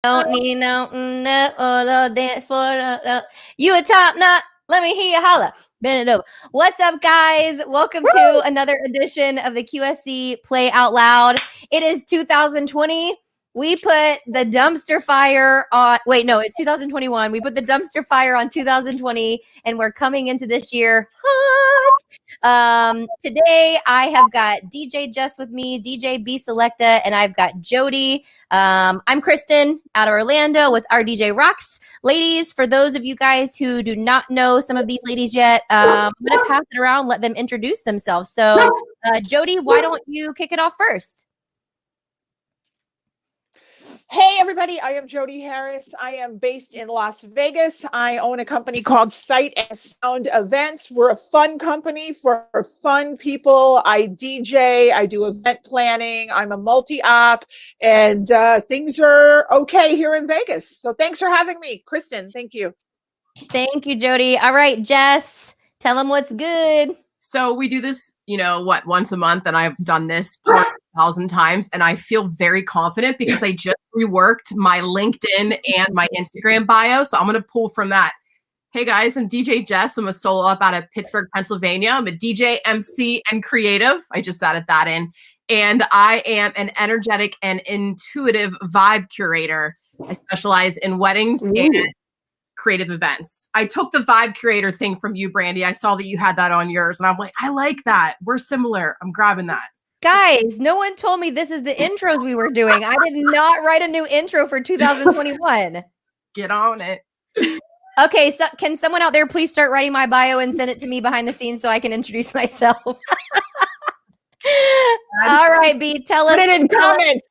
Don't need no dance for you a top knot. Let me hear you holla. Bend it over. What's up, guys? Welcome to another edition of the QSC Play Out Loud. It is 2020. We put the dumpster fire on. Wait, no, it's 2021. We put the dumpster fire on 2020, and we're coming into this year hot. Today I have got DJ Jess with me, DJ Bselecta, and I've got Jody. I'm Kristin out of Orlando with our DJ Rocks. Ladies, for those of you guys who do not know some of these ladies yet, I'm going to pass it around, let them introduce themselves. So, Jody, why don't you kick it off first? Hey everybody, I am Jody Harris. I am based in Las Vegas. I own a company called Sight and Sound Events. We're a fun company for fun people. I DJ, I do event planning, I'm a multi-op, and things are okay here in Vegas. So thanks for having me. Kristin, thank you. Thank you, Jody. All right, Jess, tell them what's good. So we do this, once a month, and I've done this part 1,000 times, and I feel very confident because I just reworked my LinkedIn and my Instagram bio. So I'm going to pull from that. Hey guys, I'm DJ Jess. I'm a solo up out of Pittsburgh, Pennsylvania. I'm a DJ, MC, and creative. I just added that in. And I am an energetic and intuitive vibe curator. I specialize in weddings and creative events. I took the vibe curator thing from you, Brandy. I saw that you had that on yours, and I'm like, I like that. We're similar. I'm grabbing that. Guys, no one told me this is the intros we were doing. I did not write a new intro for 2021. Get on it. Okay, so can someone out there please start writing my bio and send it to me behind the scenes so I can introduce myself? All right, B, tell us. Put it in comments.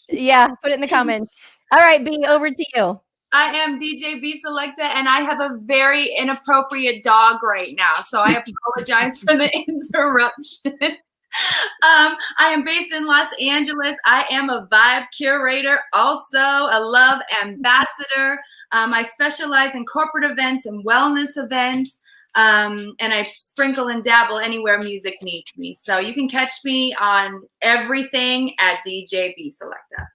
Yeah, put it in the comments. All right, B, over to you. I am DJ Bselecta, and I have a very inappropriate dog right now, so I apologize for the interruption. I am based in Los Angeles. I am a vibe curator, also a love ambassador. I specialize in corporate events and wellness events, and I sprinkle and dabble anywhere music needs me. So you can catch me on everything at DJ Bselecta.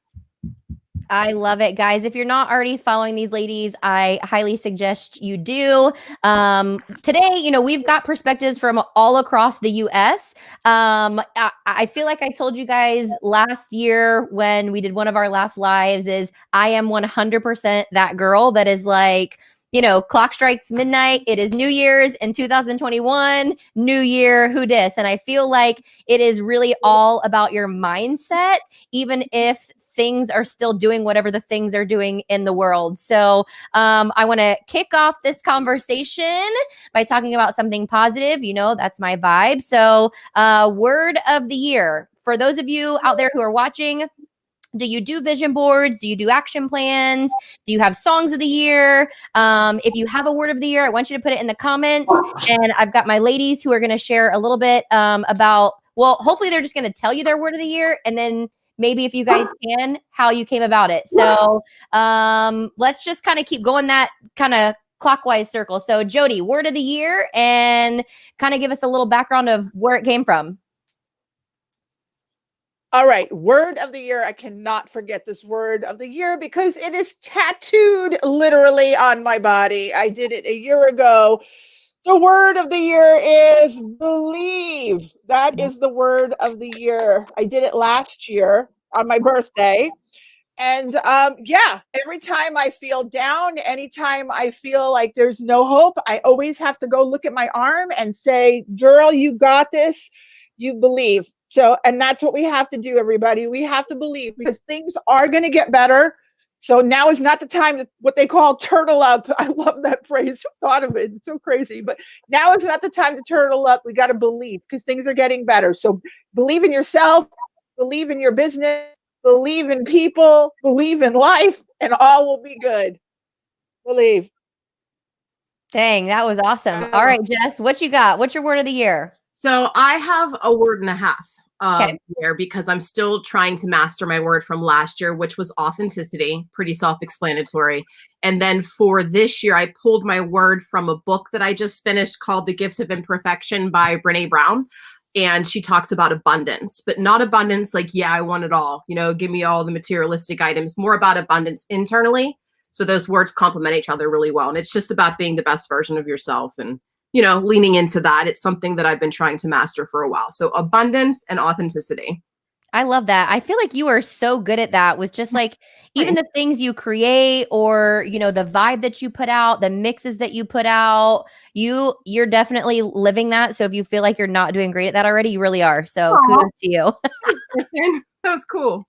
I love it, guys. If you're not already following these ladies, I highly suggest you do. Today, we've got perspectives from all across the U.S. I feel like I told you guys last year when we did one of our last lives is I am 100% that girl that is like, clock strikes midnight. It is New Year's in 2021, New Year, who dis? And I feel like it is really all about your mindset, even if things are still doing whatever the things are doing in the world. So I want to kick off this conversation by talking about something positive. That's my vibe. So word of the year. For those of you out there who are watching, do you do vision boards? Do you do action plans? Do you have songs of the year? If you have a word of the year, I want you to put it in the comments. And I've got my ladies who are going to share a little bit about, hopefully they're just going to tell you their word of the year. And then maybe if you guys can, how you came about it. So let's just kind of keep going that kind of clockwise circle. So Jody, word of the year, and kind of give us a little background of where it came from. All right, word of the year. I cannot forget this word of the year because it is tattooed literally on my body. I did it a year ago. The word of the year is believe. That is the word of the year. I did it last year on my birthday. And every time I feel down, anytime I feel like there's no hope, I always have to go look at my arm and say, girl, you got this. You believe. So, and that's what we have to do, everybody. We have to believe because things are going to get better. So now is not the time to what they call turtle up. I love that phrase. Who thought of it? It's so crazy. But now is not the time to turtle up. We got to believe because things are getting better. So believe in yourself, believe in your business, believe in people, believe in life, and all will be good. Believe. Dang, that was awesome. All right, Jess, what you got? What's your word of the year? So I have a word and a half here because I'm still trying to master my word from last year, which was authenticity, pretty self-explanatory. And then for this year, I pulled my word from a book that I just finished called The Gifts of Imperfection by Brené Brown. And she talks about abundance, but not abundance like, yeah, I want it all, give me all the materialistic items, more about abundance internally. So those words complement each other really well. And it's just about being the best version of yourself and, leaning into that. It's something that I've been trying to master for a while. So abundance and authenticity. I love that. I feel like you are so good at that with just like even the things you create or, the vibe that you put out, the mixes that you put out, you're definitely living that. So if you feel like you're not doing great at that already, you really are. So kudos to you. That was cool.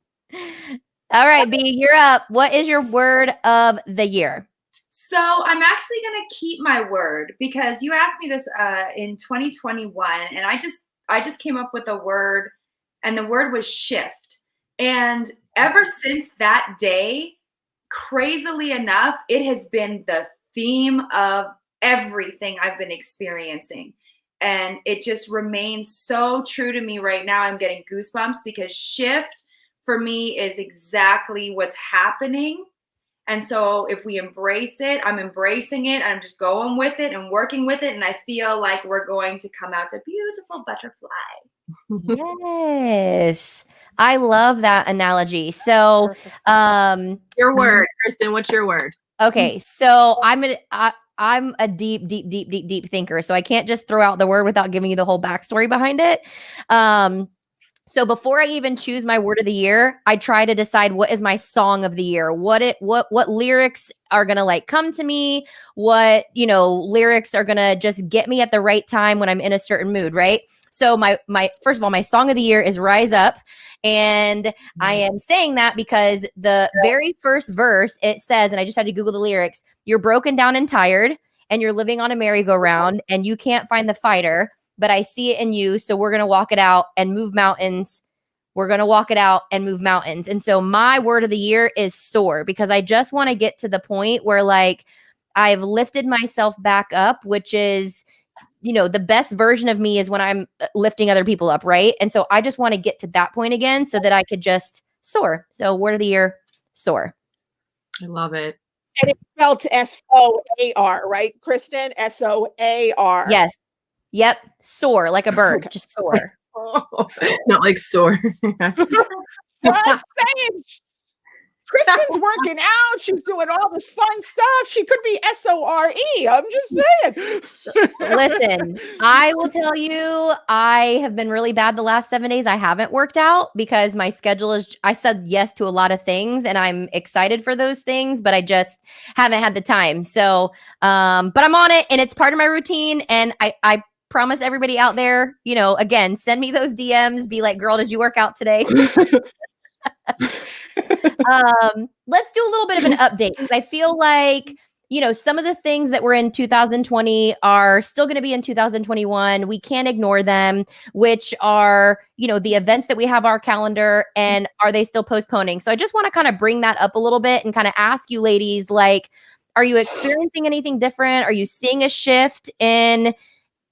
All right, B, you're up. What is your word of the year? So I'm actually going to keep my word because you asked me this in 2021 and I just came up with a word. And the word was shift. And ever since that day, crazily enough, it has been the theme of everything I've been experiencing. And it just remains so true to me right now. I'm getting goosebumps because shift for me is exactly what's happening. And so if we embrace it, I'm embracing it. I'm just going with it and working with it. And I feel like we're going to come out a beautiful butterfly. Yes. I love that analogy. So, your word, Kristin, what's your word? Okay. So I'm a deep thinker. So I can't just throw out the word without giving you the whole backstory behind it. So before I even choose my word of the year, I try to decide what is my song of the year. What lyrics are going to like come to me, what, lyrics are going to just get me at the right time when I'm in a certain mood, right? So my first of all, my song of the year is Rise Up. And I am saying that because the very first verse, it says, and I just had to Google the lyrics, you're broken down and tired and you're living on a merry-go-round and you can't find the fighter, but I see it in you. So we're going to walk it out and move mountains. We're going to walk it out and move mountains. And so my word of the year is soar because I just want to get to the point where like I've lifted myself back up, which is, the best version of me is when I'm lifting other people up. Right. And so I just want to get to that point again so that I could just soar. So word of the year, soar. I love it. And it's spelled SOAR, right, Kristin? SOAR. Yes. Yep. Soar like a bird. Okay. Just soar. Not like soar. I'm saying Kristin's working out. She's doing all this fun stuff. She could be SORE. I'm just saying. Listen, I will tell you, I have been really bad the last 7 days. I haven't worked out because my schedule is, I said yes to a lot of things and I'm excited for those things, but I just haven't had the time. So, but I'm on it and it's part of my routine. And I promise everybody out there, again, send me those DMs, be like, girl, did you work out today? Let's do a little bit of an update. I feel like, some of the things that were in 2020 are still going to be in 2021. We can't ignore them, which are, the events that we have our calendar and are they still postponing? So I just want to kind of bring that up a little bit and kind of ask you ladies, like, are you experiencing anything different? Are you seeing a shift in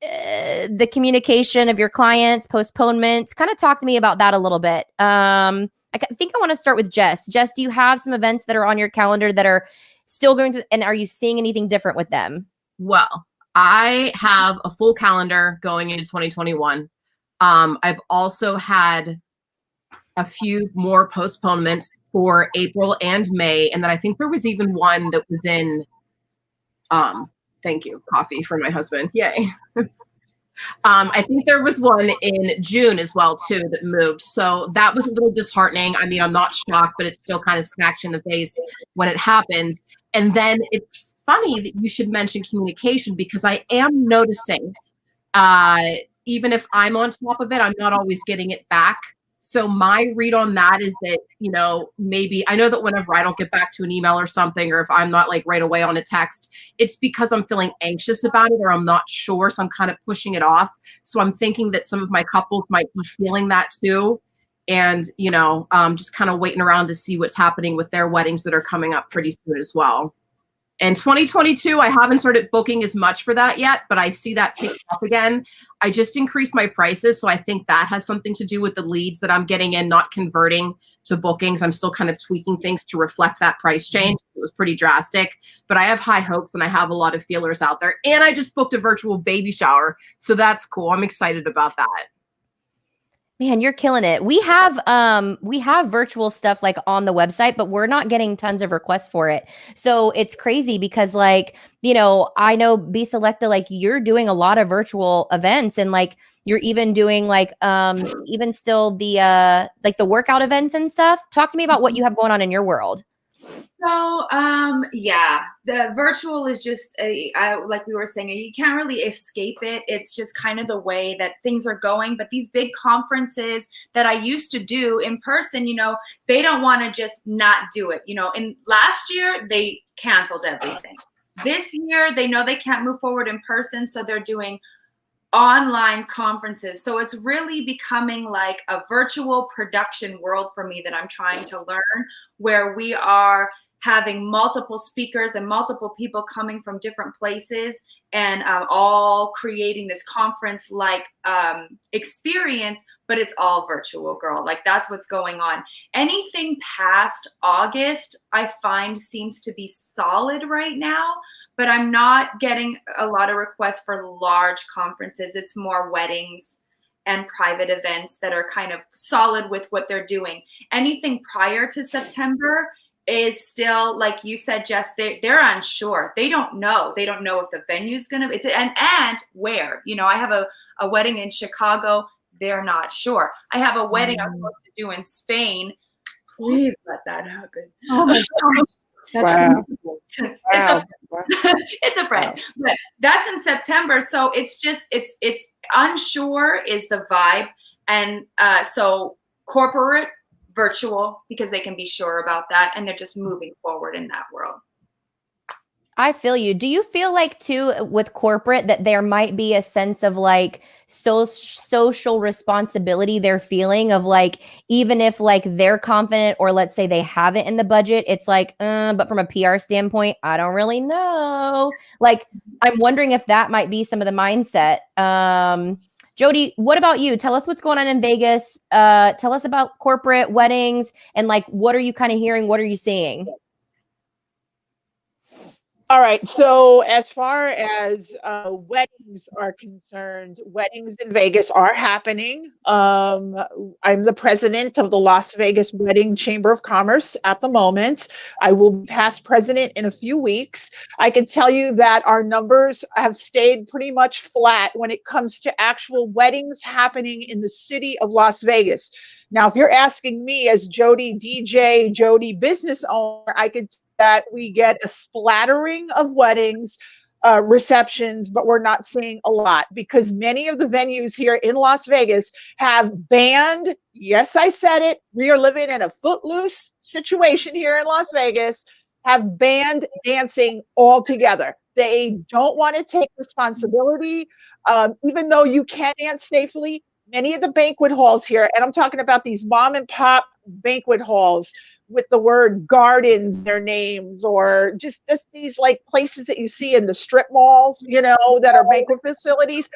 the communication of your clients, postponements? Kind of talk to me about that a little bit. I think I want to start with Jess. Jess, do you have some events that are on your calendar that are still going through, and are you seeing anything different with them? Well, I have a full calendar going into 2021. I've also had a few more postponements for April and May. And then I think there was even one that was in, thank you, coffee for my husband. Yay. I think there was one in June as well, too, that moved. So that was a little disheartening. I mean, I'm not shocked, but it still kind of smacks you in the face when it happens. And then it's funny that you should mention communication because I am noticing, even if I'm on top of it, I'm not always getting it back. So my read on that is that, maybe I know that whenever I don't get back to an email or something, or if I'm not like right away on a text, it's because I'm feeling anxious about it or I'm not sure. So I'm kind of pushing it off. So I'm thinking that some of my couples might be feeling that too. And, just kind of waiting around to see what's happening with their weddings that are coming up pretty soon as well. And 2022, I haven't started booking as much for that yet, but I see that picking up again. I just increased my prices. So I think that has something to do with the leads that I'm getting in, not converting to bookings. I'm still kind of tweaking things to reflect that price change. It was pretty drastic, but I have high hopes and I have a lot of feelers out there. And I just booked a virtual baby shower. So that's cool. I'm excited about that. Man, you're killing it. We have virtual stuff like on the website, but we're not getting tons of requests for it. So it's crazy because like, I know Bselecta, like you're doing a lot of virtual events and like you're even doing like even still the like the workout events and stuff. Talk to me about what you have going on in your world. So, yeah, the virtual is just like we were saying, you can't really escape it. It's just kind of the way that things are going. But these big conferences that I used to do in person, they don't want to just not do it. And last year they canceled everything. This year they know they can't move forward in person, so they're doing online conferences. So it's really becoming like a virtual production world for me that I'm trying to learn, where we are having multiple speakers and multiple people coming from different places and all creating this conference like experience, but it's all virtual, girl. Like that's what's going on. Anything past August, I find seems to be solid right now, but I'm not getting a lot of requests for large conferences. It's more weddings and private events that are kind of solid with what they're doing. Anything prior to September is still, like you said, Jess, they're unsure. They don't know. They don't know if the venue's going to, and where. I have a wedding in Chicago. They're not sure. I have a wedding I'm supposed to do in Spain. Please let that happen. Oh my gosh. Wow. It's a friend, but that's in September. So it's just, it's unsure is the vibe. And so corporate, virtual, because they can be sure about that. And they're just moving forward in that world. I feel you. Do you feel like too with corporate that there might be a sense of like social responsibility they're feeling of like, even if like they're confident or let's say they have it in the budget, it's like, but from a PR standpoint, I don't really know. Like, I'm wondering if that might be some of the mindset. Jodi, what about you? Tell us what's going on in Vegas. Tell us about corporate weddings and like, what are you kind of hearing? What are you seeing? All right. So as far as weddings are concerned, weddings in Vegas are happening. I'm the president of the Las Vegas Wedding Chamber of Commerce at the moment. I will be past president in a few weeks. I can tell you that our numbers have stayed pretty much flat when it comes to actual weddings happening in the city of Las Vegas. Now, if you're asking me as Jodi DJ, Jodi business owner, I could that we get a splattering of weddings, receptions, but we're not seeing a lot because many of the venues here in Las Vegas have banned, yes, I said it, we are living in a footloose situation here in Las Vegas, have banned dancing altogether. They don't want to take responsibility, even though you can dance safely. Many of the banquet halls here, and I'm talking about these mom and pop banquet halls, with the word gardens in their names, or just these like places that you see in the strip malls, that are banquet facilities.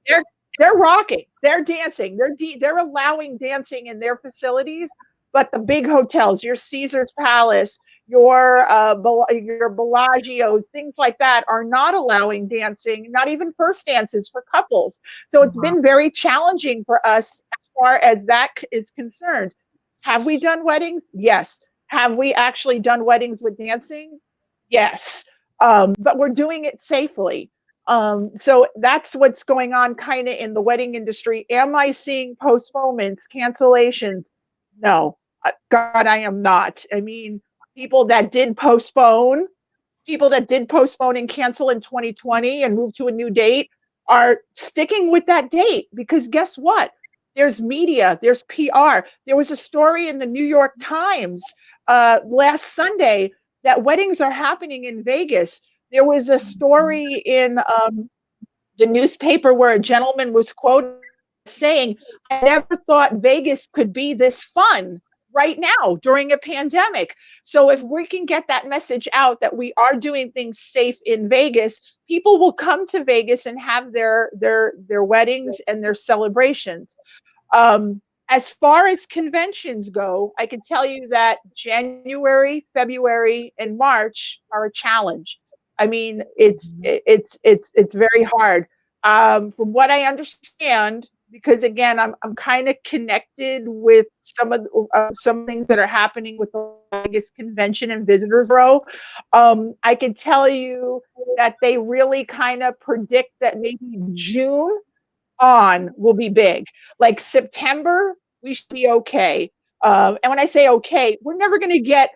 They're rocking, they're dancing, they're allowing dancing in their facilities. But the big hotels, your Caesar's Palace, your Bellagio's, things like that, are not allowing dancing, not even first dances for couples. So it's been very challenging for us as far as that is concerned. Have we done weddings? Yes. Have we actually done weddings with dancing? Yes. But we're doing it safely. So that's what's going on kind of in the wedding industry. Am I seeing postponements, cancellations? No. God, I am not. I mean, people that did postpone and cancel in 2020 and move to a new date are sticking with that date, because guess what? There's media, there's PR. There was a story in the New York Times last Sunday that weddings are happening in Vegas. There was a story in the newspaper where a gentleman was quoted saying, I never thought Vegas could be this fun right now during a pandemic. So if we can get that message out that we are doing things safe in Vegas, people will come to Vegas and have their weddings and their celebrations. As far as conventions go, I can tell you that January, February, and March are a challenge. I mean, it's very hard. From what I understand, because again, I'm kind of connected with some things that are happening with the Vegas Convention and Visitors Bureau. I can tell you that they really kind of predict that maybe June on will be big. Like September, we should be okay. And when I say okay, we're never going to get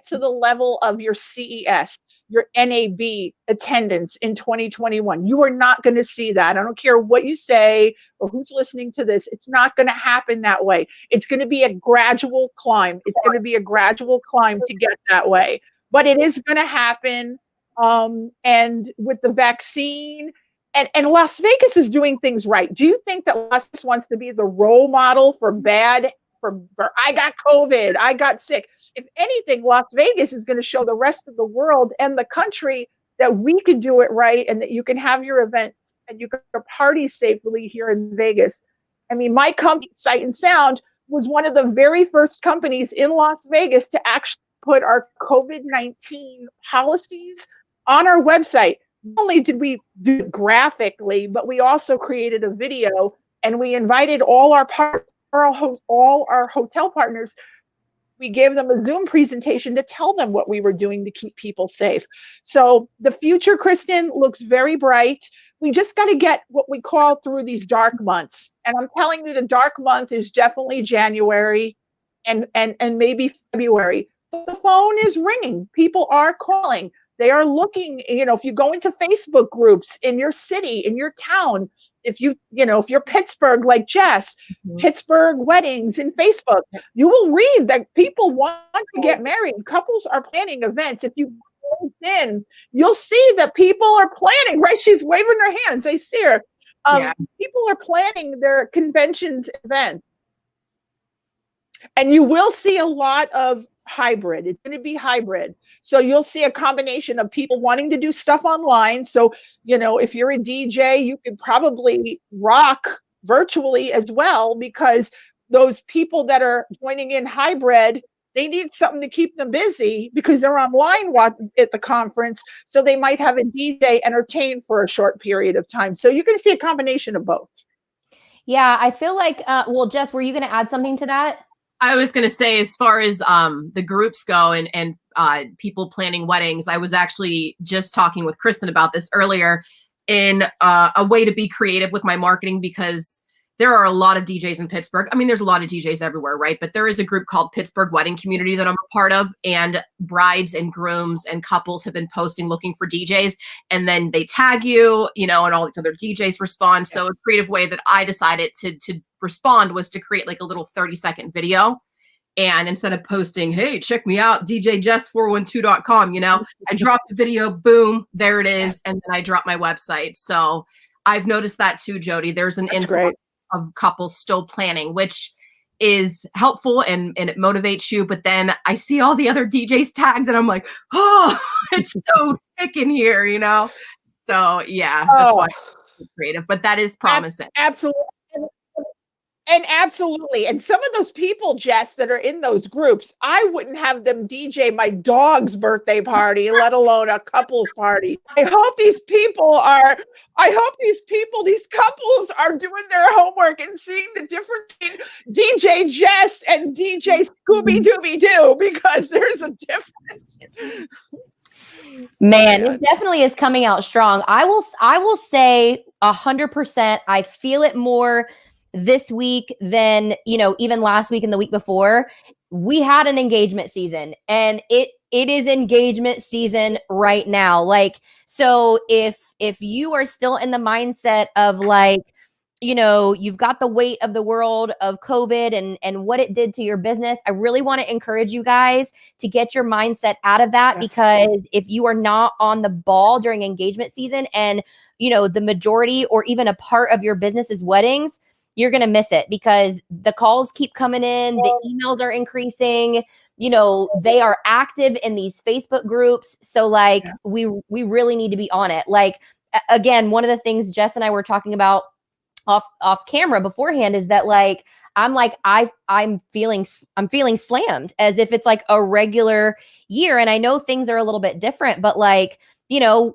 to the level of your CES, your NAB attendance in 2021. You are not going to see that. I don't care what you say or who's listening to this. It's not going to happen that way. It's going to be a gradual climb. It's going to be a gradual climb to get that way. But it is going to happen. And with the vaccine, and Las Vegas is doing things right. Do you think that Las Vegas wants to be the role model for I got COVID, I got sick? If anything, Las Vegas is going to show the rest of the world and the country that we can do it right, and that you can have your event and you can party safely here in Vegas. I mean, my company, Sight and Sound, was one of the very first companies in Las Vegas to actually put our COVID-19 policies on our website. Not only did we do it graphically, but we also created a video, and we invited all our hotel partners. We gave them a Zoom presentation to tell them what we were doing to keep people safe. So the future, Kristin, looks very bright. We just got to get what we call through these dark months. And I'm telling you, the dark month is definitely January and maybe February. But the phone is ringing. People are calling. They are looking, if you go into Facebook groups in your city, in your town, if you're Pittsburgh, like Jess, Pittsburgh weddings in Facebook, you will read that people want to get married. Couples are planning events. If you go in, you'll see that people are planning, right? She's waving her hands. I see her. People are planning their conventions events. And you will see a lot of hybrid. It's going to be hybrid. So you'll see a combination of people wanting to do stuff online. So, if you're a DJ, you could probably rock virtually as well, because those people that are joining in hybrid, they need something to keep them busy because they're online at the conference. So they might have a DJ entertain for a short period of time. So you're going to see a combination of both. Yeah, I feel like, Jess, were you going to add something to that? I was going to say, as far as the groups go and people planning weddings, I was actually just talking with Kristin about this earlier in a way to be creative with my marketing, because there are a lot of DJs in Pittsburgh. I mean, there's a lot of DJs everywhere, right? But there is a group called Pittsburgh Wedding Community that I'm a part of, and brides and grooms and couples have been posting looking for DJs, and then they tag you, and all these other DJs respond. So a creative way that I decided to respond was to create like a little 30-second video. And instead of posting, hey, check me out, djjess412.com, I drop the video, boom, there it is. And then I drop my website. So I've noticed that too, Jody. There's an influx of couples still planning, which is helpful and it motivates you. But then I see all the other DJs tagged and I'm like, oh, it's so thick in here, So yeah, that's why it's creative, but that is promising. Absolutely. And absolutely. And some of those people, Jess, that are in those groups, I wouldn't have them DJ my dog's birthday party, let alone a couple's party. I hope these couples are doing their homework and seeing the difference between DJ Jess and DJ Scooby Dooby Doo, because there's a difference. Man, it definitely is coming out strong. I will say 100%. I feel it more this week than, even last week and the week before. We had an engagement season, and it is engagement season right now. Like, so if you are still in the mindset of like, you've got the weight of the world of COVID and what it did to your business, I really want to encourage you guys to get your mindset out of that, because if you are not on the ball during engagement season and, the majority or even a part of your business is weddings, you're going to miss it, because the calls keep coming in, the emails are increasing, they are active in these Facebook groups. So like we really need to be on it. Like, again, one of the things Jess and I were talking about off camera beforehand is that like, I'm feeling slammed as if it's like a regular year. And I know things are a little bit different, but like, you know,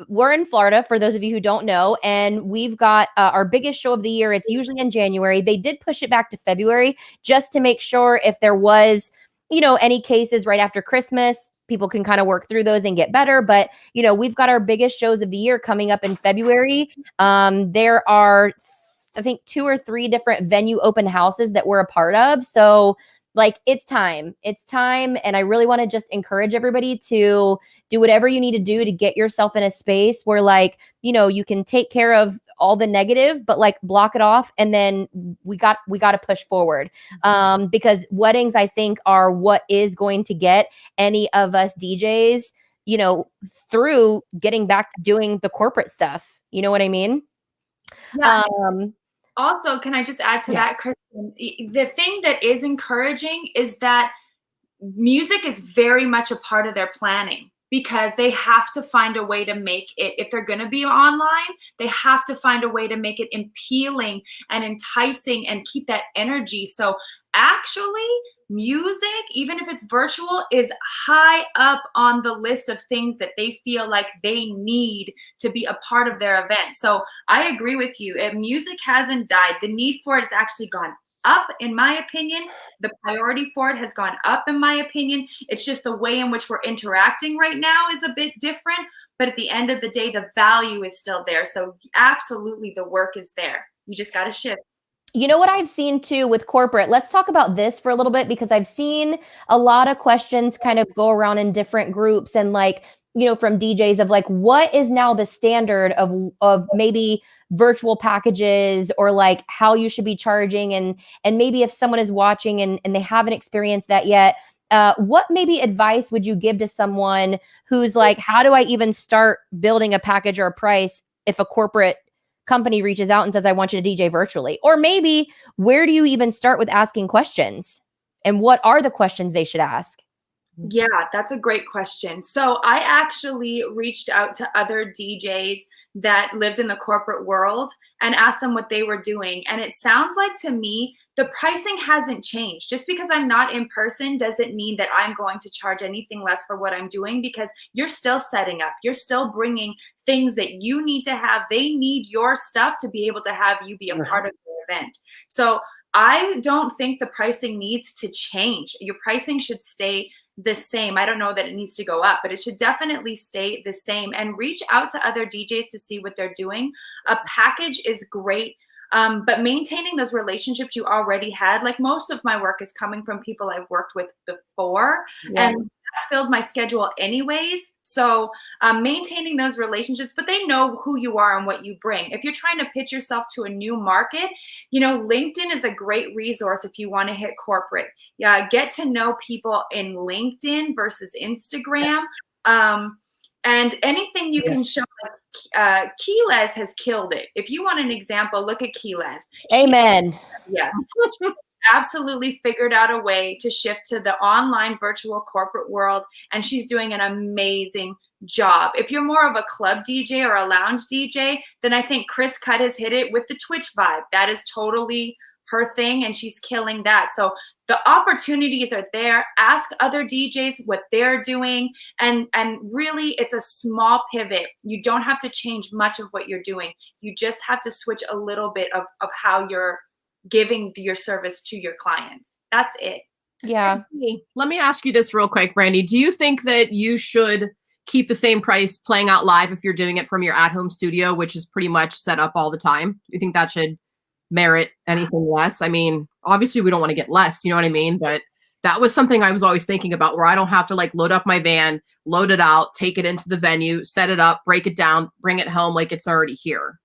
we're in Florida, for those of you who don't know, and we've got our biggest show of the year. It's usually in January. They did push it back to February just to make sure if there was, you know, any cases right after Christmas, people can kind of work through those and get better. But, you know, we've got our biggest shows of the year coming up in February. There are, I think, 2 or 3 different venue open houses that we're a part of. So like, it's time. And I really want to just encourage everybody to do whatever you need to do to get yourself in a space where, like, you know, you can take care of all the negative, but like block it off. And then we got to push forward. Because weddings, I think, are what is going to get any of us DJs, you know, through getting back to doing the corporate stuff. You know what I mean? Yeah. Also, can I just add to that, Kristin? The thing that is encouraging is that music is very much a part of their planning, because they have to find a way to make it, if they're going to be online, they have to find a way to make it appealing and enticing and keep that energy. So actually, music, even if it's virtual, is high up on the list of things that they feel like they need to be a part of their event. So I agree with you. Music hasn't died. The need for it has actually gone up, in my opinion. The priority for it has gone up, in my opinion. It's just the way in which we're interacting right now is a bit different. But at the end of the day, the value is still there. So absolutely, the work is there. You just got to shift. You know what I've seen too with corporate? Let's talk about this for a little bit, because I've seen a lot of questions kind of go around in different groups and, like, you know, from DJs of like, what is now the standard of maybe virtual packages, or like how you should be charging, and maybe if someone is watching and they haven't experienced that yet, what maybe advice would you give to someone who's like, how do I even start building a package or a price if a corporate company reaches out and says, I want you to DJ virtually? Or maybe where do you even start with asking questions, and what are the questions they should ask? Yeah, that's a great question. So I actually reached out to other DJs that lived in the corporate world and asked them what they were doing. And it sounds like to me, the pricing hasn't changed. Just because I'm not in person doesn't mean that I'm going to charge anything less for what I'm doing, because you're still setting up. You're still bringing things that you need to have. They need your stuff to be able to have you be a part of the event. So I don't think the pricing needs to change. Your pricing should stay the same. I don't know that it needs to go up, but it should definitely stay the same. And reach out to other DJs to see what they're doing. A package is great, but maintaining those relationships you already had, like most of my work is coming from people I've worked with before, and that filled my schedule anyways. So maintaining those relationships, but they know who you are and what you bring. If you're trying to pitch yourself to a new market, you know, LinkedIn is a great resource if you want to hit corporate. Yeah, get to know people in LinkedIn versus Instagram. And anything you can show. Keyless has killed it. If you want an example, look at Keyless. Amen. Yes. Absolutely figured out a way to shift to the online virtual corporate world, and she's doing an amazing job. If you're more of a club DJ or a lounge DJ, then I think Chris Cut has hit it with the Twitch vibe. That is totally her thing, and she's killing that. So the opportunities are there. Ask other DJs what they're doing, and really, it's a small pivot. You don't have to change much of what you're doing. You just have to switch a little bit of how you're giving your service to your clients. That's it. Yeah. Let me ask you this real quick, Brandy. Do you think that you should keep the same price playing out live if you're doing it from your at-home studio, which is pretty much set up all the time? Do you think that should merit anything less? I mean, obviously we don't want to get less, you know what I mean? But that was something I was always thinking about, where I don't have to like load up my van, load it out, take it into the venue, set it up, break it down, bring it home like it's already here.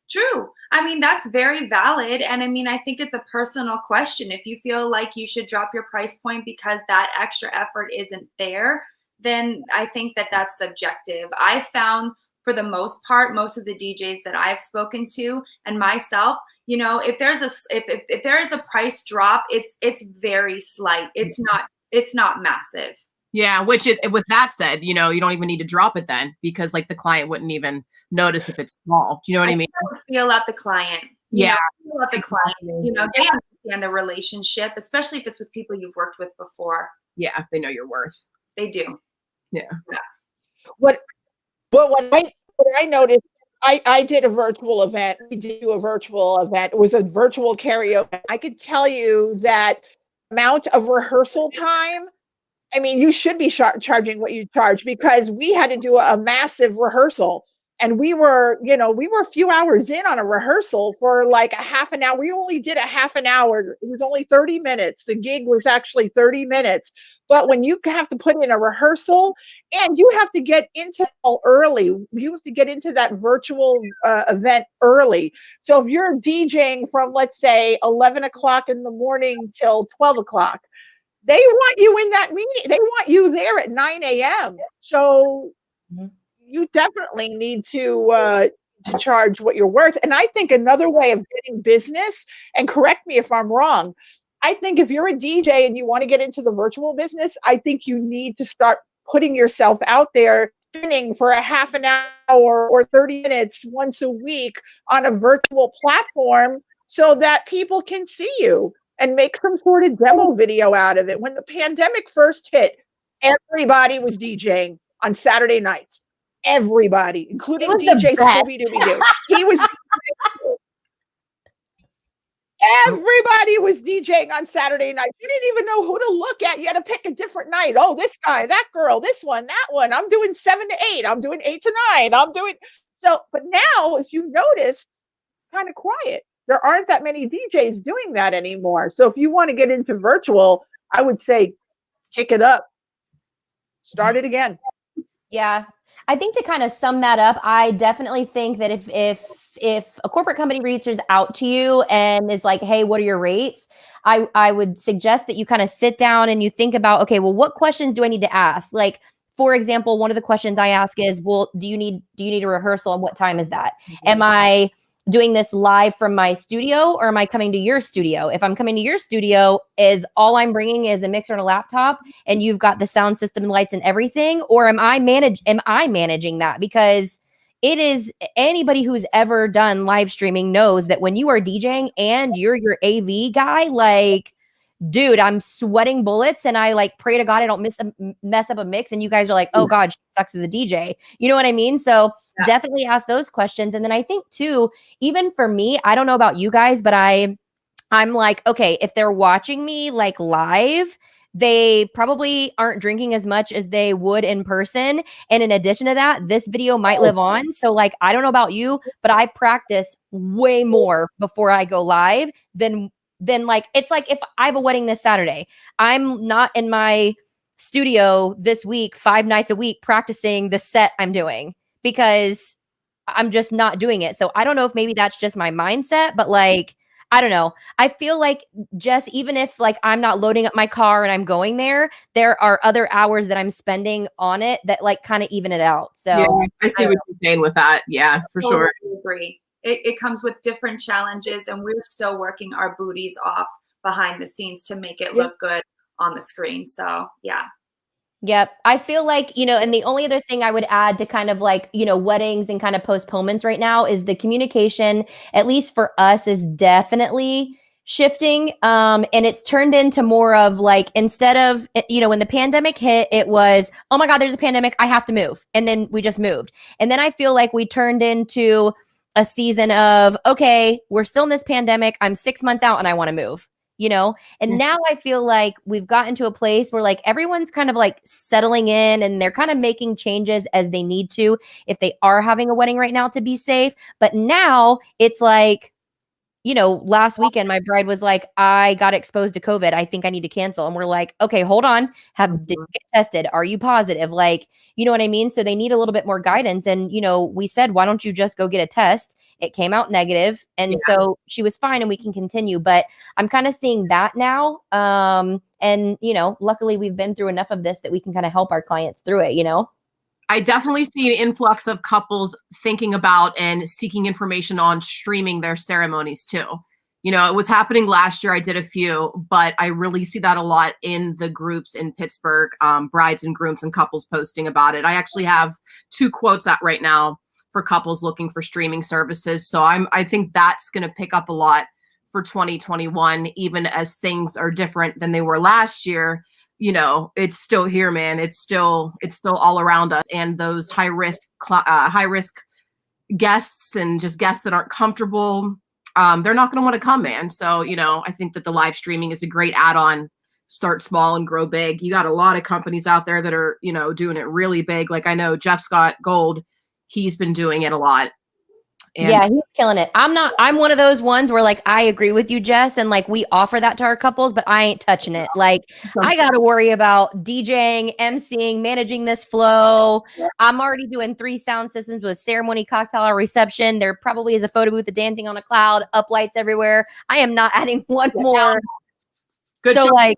True. I mean, that's very valid. And I mean, I think it's a personal question. If you feel like you should drop your price point because that extra effort isn't there, then I think that that's subjective. I found, for the most part, most of the DJs that I've spoken to and myself, you know, if there is a price drop, it's very slight. It's not massive. Yeah, with that said, you know, you don't even need to drop it then, because like the client wouldn't even notice if it's small. Do you know what I mean? Feel out the client. Yeah. Feel out the client. You know, they understand the relationship, especially if it's with people you've worked with before. Yeah, they know your worth. They do. Yeah. What But what I noticed, I did a virtual event. We did do a virtual event. It was a virtual karaoke. I could tell you that amount of rehearsal time. I mean, you should be charging what you charge, because we had to do a massive rehearsal, and we were a few hours in on a rehearsal for like a half an hour. We only did a half an hour. It was only 30 minutes. The gig was actually 30 minutes. But when you have to put in a rehearsal and you have to get into early, you have to get into that virtual event early. So if you're DJing from, let's say, 11 o'clock in the morning till 12 o'clock, they want you in that meeting. They want you there at 9 a.m. So you definitely need to charge what you're worth. And I think another way of getting business, and correct me if I'm wrong, I think if you're a DJ and you want to get into the virtual business, I think you need to start putting yourself out there, spinning for a half an hour or 30 minutes once a week on a virtual platform, so that people can see you and make some sort of demo video out of it. When the pandemic first hit, everybody was DJing on Saturday nights. Everybody, including DJ Scooby-Dooby-Doo. He was Everybody was DJing on Saturday night. You didn't even know who to look at. You had to pick a different night. Oh, this guy, that girl, this one, that one. I'm doing 7 to 8. I'm doing 8 to 9. I'm doing so. But now, if you noticed, kind of quiet. There aren't that many DJs doing that anymore. So if you want to get into virtual, I would say kick it up. Start it again. Yeah. I think to kind of sum that up, I definitely think that if a corporate company reaches out to you and is like, hey, what are your rates? I would suggest that you kind of sit down and you think about, okay, well, what questions do I need to ask? Like, for example, one of the questions I ask is, well, do you need a rehearsal, and what time is that? Mm-hmm. Am I doing this live from my studio, or am I coming to your studio? If I'm coming to your studio, is all I'm bringing is a mixer and a laptop, and you've got the sound system, lights, and everything? Or am I managing that? Because it is, anybody who's ever done live streaming knows that when you are DJing and you're your AV guy, like, dude, I'm sweating bullets, and I like pray to God I don't mess up a mix, and you guys are like, oh God, she sucks as a DJ. You know what I mean? So definitely ask those questions. And then I think too, even for me, I don't know about you guys, but I'm like, okay, if they're watching me like live, they probably aren't drinking as much as they would in person. And in addition to that, this video might live on. So like, I don't know about you, but I practice way more before I go live than like, it's like if I have a wedding this Saturday, I'm not in my studio this week, 5 nights a week, practicing the set I'm doing, because I'm just not doing it. So I don't know if maybe that's just my mindset, but like, I don't know. I feel like, Jess, even if like I'm not loading up my car and I'm going there, there are other hours that I'm spending on it that like kind of even it out. So yeah, I see what you're saying with that. Yeah, for sure. I agree. It comes with different challenges, and we're still working our booties off behind the scenes to make it look good on the screen. So yeah. Yep. I feel like, and the only other thing I would add to kind of like, weddings and kind of postponements right now is the communication, at least for us, is definitely shifting. And it's turned into more of like, instead of, when the pandemic hit, it was, oh my God, there's a pandemic, I have to move. And then we just moved. And then I feel like we turned into a season of, okay, we're still in this pandemic. I'm 6 months out and I want to move. And now I feel like we've gotten to a place where like everyone's kind of like settling in, and they're kind of making changes as they need to if they are having a wedding right now to be safe. But now it's like, last weekend my bride was like, I got exposed to COVID. I think I need to cancel. And we're like, okay, hold on. Did you get tested? Are you positive? Like, you know what I mean? So they need a little bit more guidance. And, we said, why don't you just go get a test? It came out negative. And so she was fine and we can continue. But I'm kind of seeing that now. And, luckily we've been through enough of this that we can kind of help our clients through it, I definitely see an influx of couples thinking about and seeking information on streaming their ceremonies too. It was happening last year. I did a few, but I really see that a lot in the groups in Pittsburgh, brides and grooms and couples posting about it. I actually have 2 quotes out right now for couples looking for streaming services. So I think that's going to pick up a lot for 2021, even as things are different than they were last year. it's still here, man. It's still all around us. And those high risk guests and just guests that aren't comfortable, they're not going to want to come, man. So, I think that the live streaming is a great add-on. Start small and grow big. You got a lot of companies out there that are, doing it really big. Like I know Jeff Scott Gold, he's been doing it a lot. And yeah, he's killing it. I'm one of those ones where like, I agree with you, Jess. And like, we offer that to our couples, but I ain't touching it. Like I got to worry about DJing, emceeing, managing this flow. I'm already doing 3 sound systems with ceremony, cocktail, or reception. There probably is a photo booth of dancing on a cloud, up lights everywhere. I am not adding one more. Good so job. like,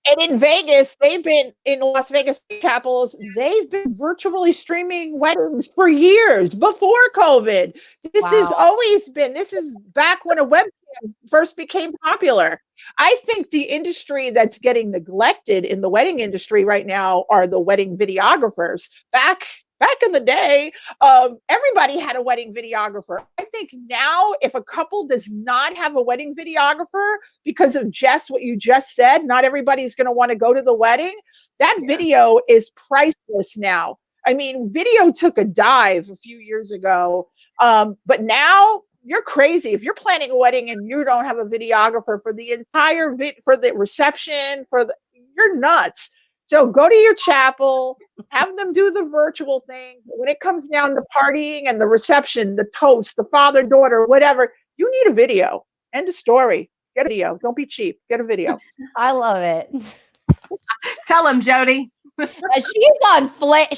and in Vegas, they've been in Las Vegas chapels. They've been virtually streaming weddings for years before COVID. This has always been. This is back when a webcam first became popular. I think the industry that's getting neglected in the wedding industry right now are the wedding videographers. Back in the day, everybody had a wedding videographer. I think now if a couple does not have a wedding videographer because of just what you just said, not everybody's going to want to go to the wedding. That video is priceless now. I mean, video took a dive a few years ago, but now you're crazy. If you're planning a wedding and you don't have a videographer for the entire for the reception, you're nuts. So go to your chapel, have them do the virtual thing. When it comes down to partying and the reception, the toast, the father, daughter, whatever, you need a video. End of story. Get a video. Don't be cheap. Get a video. I love it. Tell him, Jody. She's on Fuego.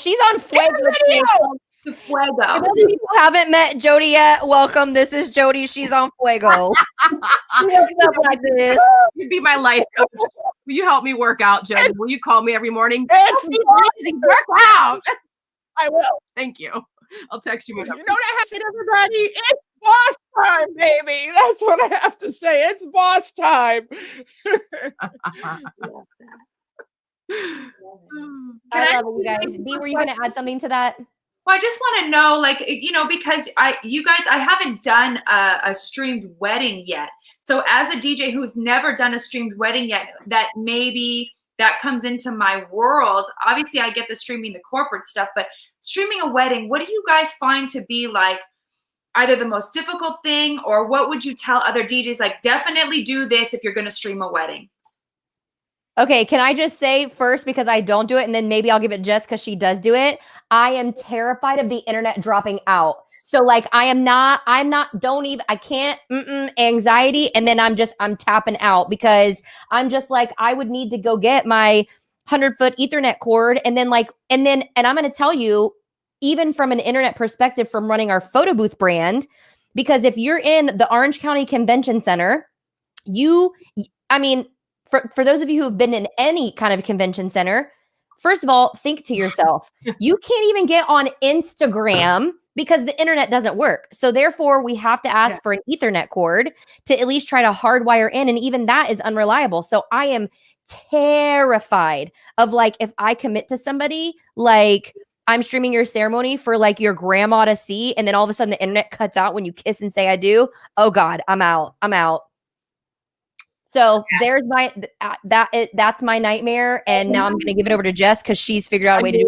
Fuego. For those of you who haven't met Jody yet, welcome. This is Jody. She's on Fuego. She looks up like this. You'd be my life coach. Will you help me work out, Jody? Will you call me every morning? It's Work out. I will. Thank you. I'll text you. You know what I have to say, everybody? It's boss time, baby. That's what I have to say. It's boss time. I love it, you guys. B, were you going to add something to that? Well, I just want to know, like, because I haven't done a streamed wedding yet. So as a DJ who's never done a streamed wedding yet, that maybe that comes into my world. Obviously, I get the streaming, the corporate stuff, but streaming a wedding, what do you guys find to be like either the most difficult thing, or what would you tell other DJs, like, definitely do this if you're going to stream a wedding? Okay, can I just say first, because I don't do it, and then maybe I'll give it Jess because she does do it. I am terrified of the internet dropping out. So like, I can't, anxiety. And then I'm tapping out because I'm just like, I would need to go get my 100-foot Ethernet cord. And I'm going to tell you, even from an internet perspective, from running our photo booth brand, because if you're in the Orange County Convention Center, for those of you who have been in any kind of convention center, first of all, think to yourself, you can't even get on Instagram because the internet doesn't work. So therefore, we have to ask for an Ethernet cord to at least try to hardwire in. And even that is unreliable. So I am terrified of, like, if I commit to somebody, like, I'm streaming your ceremony for like your grandma to see, and then all of a sudden the internet cuts out when you kiss and say I do. Oh God, I'm out. So there's that's my nightmare. And now I'm going to give it over to Jess because she's figured out a way to do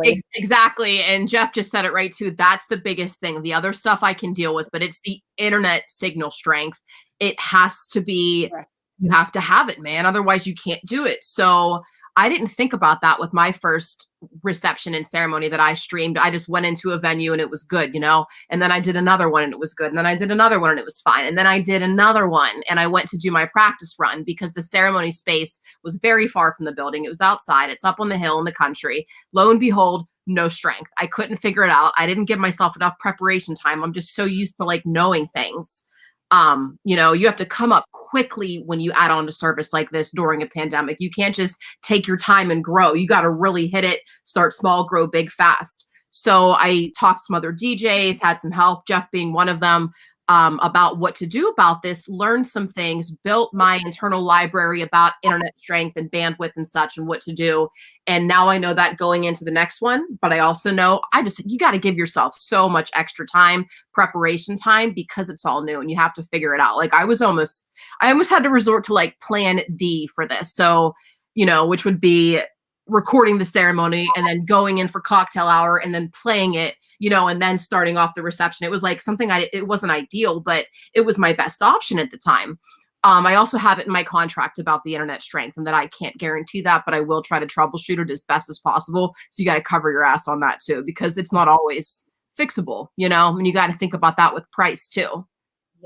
it. Exactly. And Jeff just said it right too. That's the biggest thing. The other stuff I can deal with, but it's the internet signal strength. It has to be, you have to have it, man. Otherwise you can't do it. So I didn't think about that with my first reception and ceremony that I streamed. I just went into a venue and it was good, and then I did another one and it was good. And then I did another one and it was fine. And then I did another one and I went to do my practice run because the ceremony space was very far from the building. It was outside. It's up on the hill in the country. Lo and behold, no strength. I couldn't figure it out. I didn't give myself enough preparation time. I'm just so used to like knowing things. You have to come up quickly when you add on to service like this during a pandemic. You can't just take your time and grow. You got to really hit it, start small, grow big fast. So I talked to some other DJs, had some help, Jeff being one of them. about what to do about this, learned some things, built my internal library about internet strength and bandwidth and such and what to do. And now I know that going into the next one, but I also know you got to give yourself so much extra time, preparation time, because it's all new and you have to figure it out. Like I almost had to resort to like plan D for this. So, which would be recording the ceremony and then going in for cocktail hour and then playing it, and then starting off the reception. It was like something it wasn't ideal, but it was my best option at the time. I also have it in my contract about the internet strength and that I can't guarantee that, but I will try to troubleshoot it as best as possible. So you got to cover your ass on that too, because it's not always fixable, and you got to think about that with price too.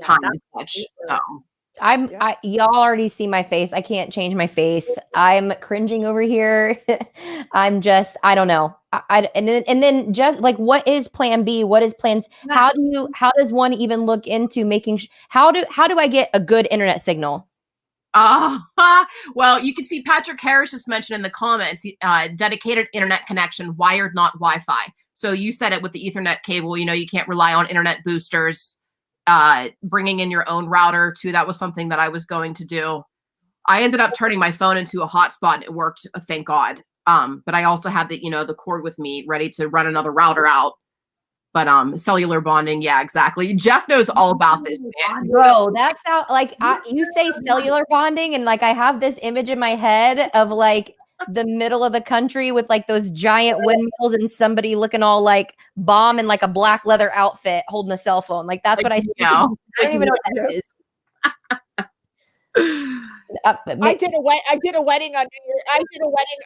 Yeah, time and such. So. Y'all already see my face. I can't change my face. I'm cringing over here. I don't know. And then just like, what is plan B? What is plans? How does one even look into making, how do I get a good internet signal? Well, you can see Patrick Harris just mentioned in the comments, dedicated internet connection, wired, not Wi-Fi. So you said it with the Ethernet cable, you can't rely on internet boosters. Bringing in your own router too. That was something that I was going to do. I ended up turning my phone into a hotspot and it worked, thank God. But I also had the cord with me ready to run another router out. But cellular bonding, yeah, exactly. Jeff knows all about this, man. Bro, that's how you say cellular bonding, and like I have this image in my head of like the middle of the country with like those giant windmills and somebody looking all like bomb in like a black leather outfit holding a cell phone. Like that's what I see. I don't even know what that is. I did a wedding on New Year.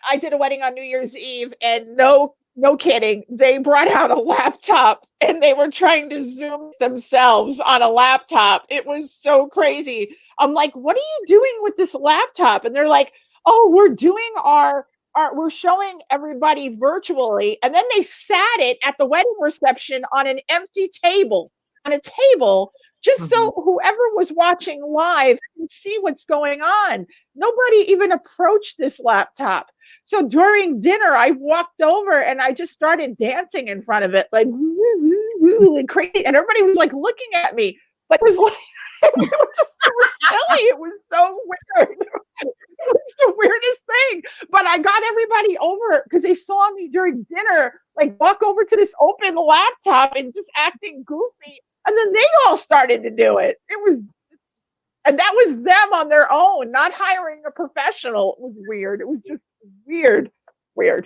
I did a wedding on New Year's Eve, and no kidding, they brought out a laptop and they were trying to Zoom themselves on a laptop. It was so crazy. I'm like, what are you doing with this laptop? And they're like, oh, we're doing we're showing everybody virtually. And then they sat it at the wedding reception on an empty table, just so whoever was watching live can see what's going on. Nobody even approached this laptop. So during dinner, I walked over and I just started dancing in front of it, like and crazy. And everybody was like looking at me. Like it was like it was just so silly. It was so weird. It was the weirdest thing. But I got everybody over because they saw me during dinner, like walk over to this open laptop and just acting goofy. And then they all started to do it. And that was them on their own, not hiring a professional. It was weird. It was just weird.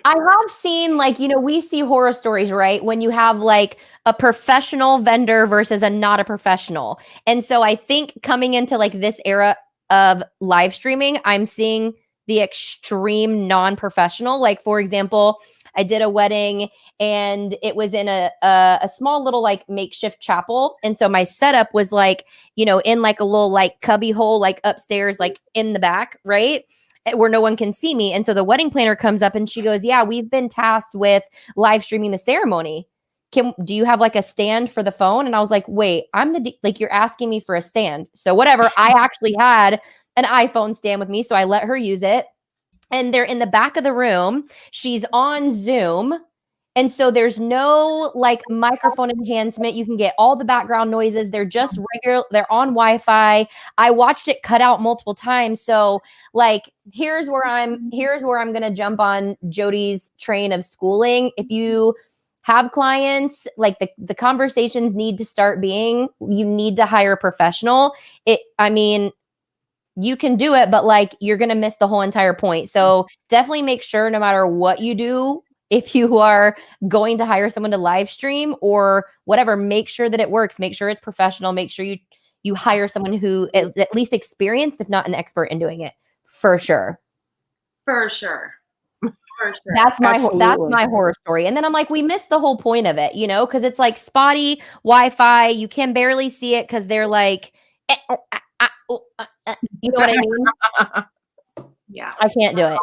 I have seen we see horror stories, right? When you have like a professional vendor versus a not a professional. And so I think coming into like this era of live streaming, I'm seeing the extreme non-professional. Like for example, I did a wedding and it was in a small little like makeshift chapel. And so my setup was like, in like a little like cubby hole, like upstairs, like in the back, right? Where no one can see me. And so the wedding planner comes up and she goes, yeah, we've been tasked with live streaming the ceremony. Do you have like a stand for the phone? And I was like, wait, you're asking me for a stand. So whatever, I actually had an iPhone stand with me. So I let her use it. And they're in the back of the room. She's on Zoom. And so there's no like microphone enhancement. You can get all the background noises. They're just regular. They're on Wi-Fi. I watched it cut out multiple times. So like, here's where I'm going to jump on Jody's train of schooling. If you have clients, like the conversations need to start being, you need to hire a professional. You can do it, but like, you're going to miss the whole entire point. So definitely make sure no matter what you do, if you are going to hire someone to live stream or whatever, make sure that it works. Make sure it's professional. Make sure you hire someone who at least experienced, if not an expert in doing it. For sure. For sure. That's my horror story. And then I'm like, we missed the whole point of it, because it's like spotty Wi-Fi. You can barely see it because they're like, you know what I mean? Yeah, I can't do it.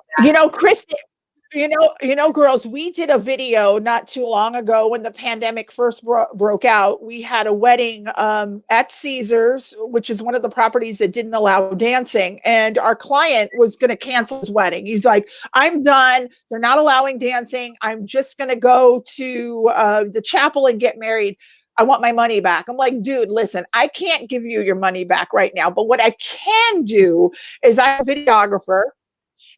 Kristin, girls, we did a video not too long ago when the pandemic first broke out. We had a wedding at Caesars, which is one of the properties that didn't allow dancing. And our client was going to cancel his wedding. He's like, I'm done. They're not allowing dancing. I'm just going to go to the chapel and get married. I want my money back. I'm like, dude, listen, I can't give you your money back right now. But what I can do is I'm a videographer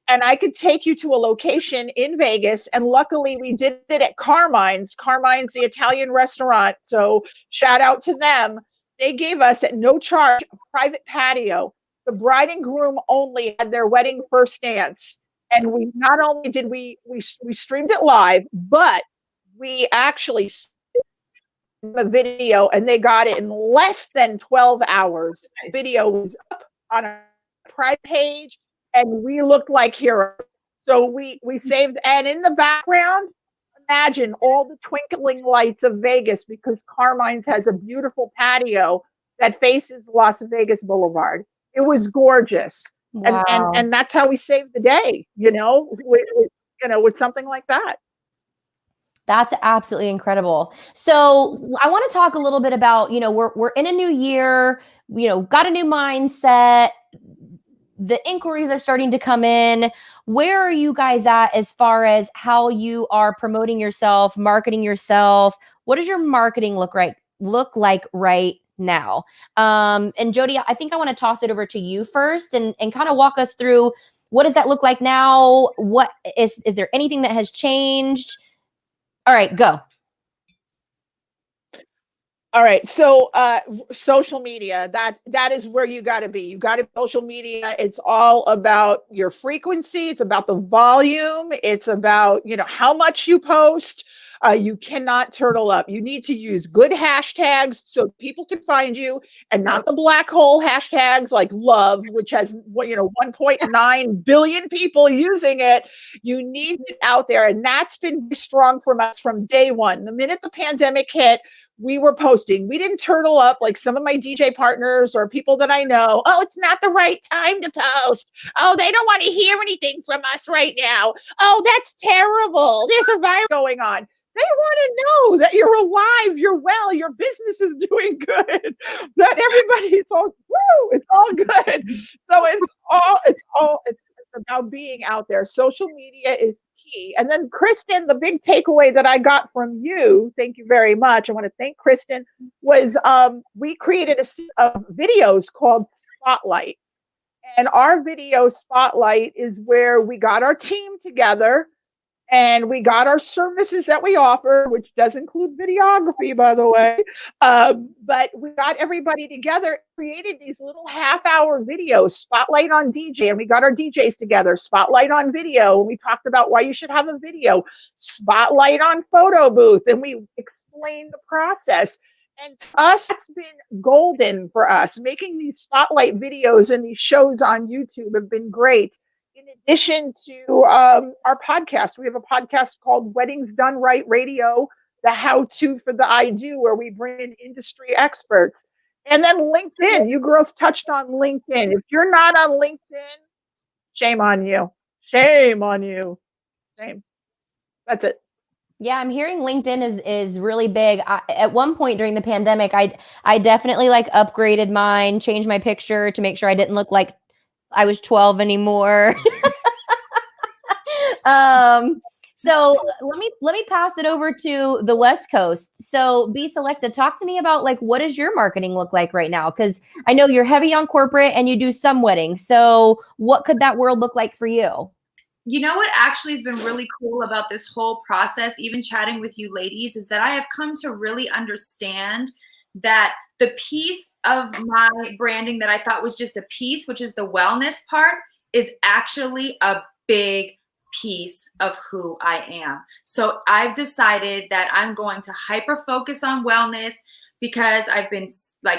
and I could take you to a location in Vegas. And luckily we did it at Carmine's. Carmine's, the Italian restaurant. So shout out to them. They gave us at no charge a private patio. The bride and groom only had their wedding first dance. And we not only did we streamed it live, but we actually a video and they got it in less than 12 hours. Nice. Video was up on a private page and we looked like heroes. So we saved, and in the background, imagine all the twinkling lights of Vegas because Carmine's has a beautiful patio that faces Las Vegas Boulevard. It was gorgeous. Wow. And that's how we saved the day, with something like that. That's absolutely incredible. So I want to talk a little bit about, we're in a new year, got a new mindset. The inquiries are starting to come in. Where are you guys at as far as how you are promoting yourself, marketing yourself? What does your marketing look like right now? And Jody, I think I want to toss it over to you first and kind of walk us through what does that look like now? What is there anything that has changed? All right, go. All right. So social media, that is where you got to be. You got to social media. It's all about your frequency. It's about the volume. It's about, how much you post. You cannot turtle up. You need to use good hashtags so people can find you and not the black hole hashtags like love, which has 1.9 billion people using it. You need it out there. And that's been strong from us from day one. The minute the pandemic hit, we were posting. We didn't turtle up like some of my DJ partners or people that I know. Oh, it's not the right time to post. Oh, they don't want to hear anything from us right now. Oh, that's terrible. There's a virus going on. They want to know that you're alive, you're well, your business is doing good, that everybody, it's all good. So it's about being out there. Social media is key. And then Kristin, the big takeaway that I got from you, thank you very much. I want to thank Kristin, was we created a set of videos called Spotlight. And our video Spotlight is where we got our team together and we got our services that we offer, which does include videography, by the way. But we got everybody together, created these little half-hour videos, Spotlight on DJ, and we got our DJs together, Spotlight on video, and we talked about why you should have a video, Spotlight on photo booth, and we explained the process. And to us, it's been golden for us. Making these Spotlight videos and these shows on YouTube have been great. In addition to our podcast, we have a podcast called Weddings Done Right Radio, the how-to for the I Do, where we bring in industry experts. And then LinkedIn. You girls touched on LinkedIn. If you're not on LinkedIn, shame on you. Shame on you. Shame. That's it. Yeah, I'm hearing LinkedIn is really big. At one point during the pandemic, I definitely upgraded mine, changed my picture to make sure I didn't look like I was 12 anymore. So let me pass it over to the West Coast. So Bselecta, talk to me about what does your marketing look like right now? Because I know you're heavy on corporate and you do some weddings. So what could that world look like for you? You know what actually has been really cool about this whole process, even chatting with you ladies, is that I have come to really understand that the piece of my branding that I thought was just a piece, which is the wellness part, is actually a big piece of who I am. So I've decided that I'm going to hyper focus on wellness because I've been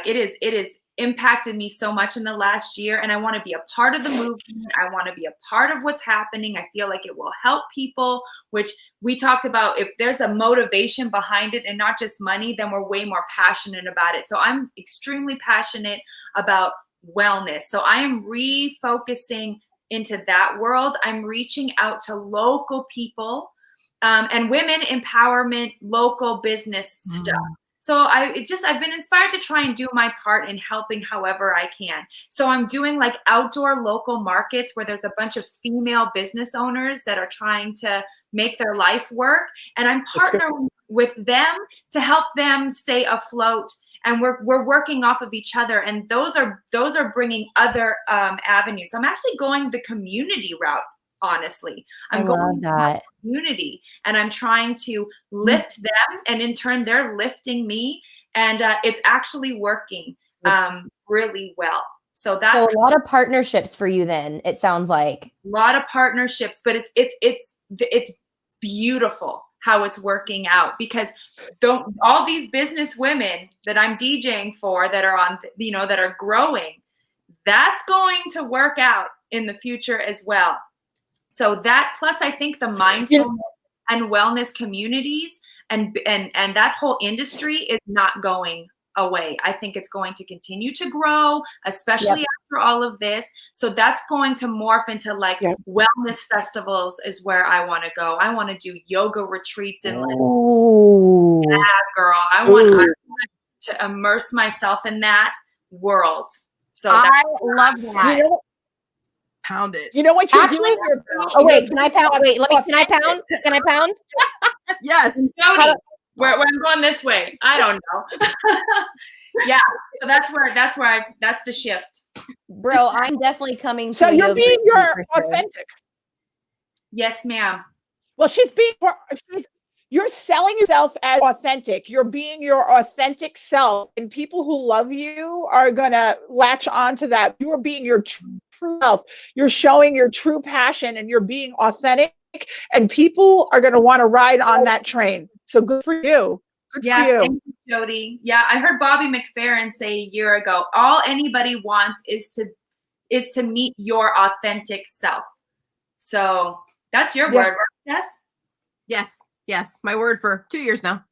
it is impacted me so much in the last year, and I want to be a part of the movement. I want to be a part of what's happening. I feel like it will help people, which we talked about. If there's a motivation behind it and not just money, then we're way more passionate about it. So I'm extremely passionate about wellness. So I am refocusing into that world. I'm reaching out to local people and women empowerment, local business stuff. So I've been inspired to try and do my part in helping however I can. So I'm doing outdoor local markets where there's a bunch of female business owners that are trying to make their life work. And I'm partnering with with them to help them stay afloat. And we're working off of each other, and those are bringing other avenues. So I'm actually going the community route. Honestly, I'm going that community, and I'm trying to lift them, and in turn, they're lifting me, and it's actually working really well. So that's a lot of partnerships for you. Then it sounds like a lot of partnerships, but it's beautiful how it's working out, because all these business women that I'm DJing for that are on, that are growing, that's going to work out in the future as well. So that, plus I think the mindfulness and wellness communities and that whole industry is not going away. I think it's going to continue to grow, especially after all of this. So that's going to morph into like wellness festivals is where I want to go. I want to do yoga retreats and like, yeah, girl, I want to immerse myself in that world. So I love that. Pound it. You know what you're doing? Can I pound? Wait, can I pound? Can I pound? Yes. Jody, where I'm going this way. I don't know. Yeah. So that's the shift. Bro, I'm definitely coming to So you're being your authentic. Yes, ma'am. Well, you're selling yourself as authentic. You're being your authentic self, and people who love you are gonna latch onto that. You are being your true self. You're showing your true passion, and you're being authentic, and people are gonna want to ride on that train. So good for you. Good for you. Thank you, Jody. Yeah, I heard Bobby McFerrin say a year ago, all anybody wants is to meet your authentic self. So that's your word, right, Jess? Yes, my word for 2 years now.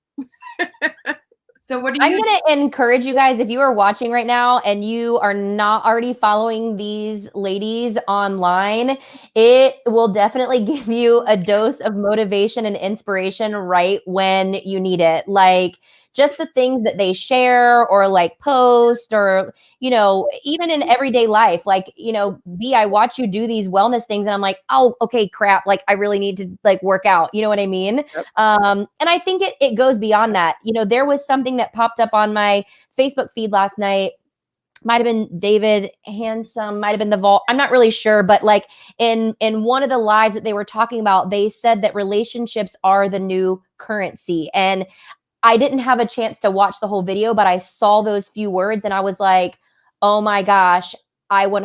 So what I'm going to encourage you guys, if you are watching right now and you are not already following these ladies online, it will definitely give you a dose of motivation and inspiration right when you need it. Like just the things that they share or like post or, even in everyday life, like, I watch you do these wellness things and I'm like, oh, okay, crap. Like I really need to like work out. You know what I mean? Yep. And I think it goes beyond that. There was something that popped up on my Facebook feed last night. Might've been David Handsome, might've been the Vault. I'm not really sure, but like in one of the lives that they were talking about, they said that relationships are the new currency. And I didn't have a chance to watch the whole video, but I saw those few words and I was like, oh my gosh, I 100%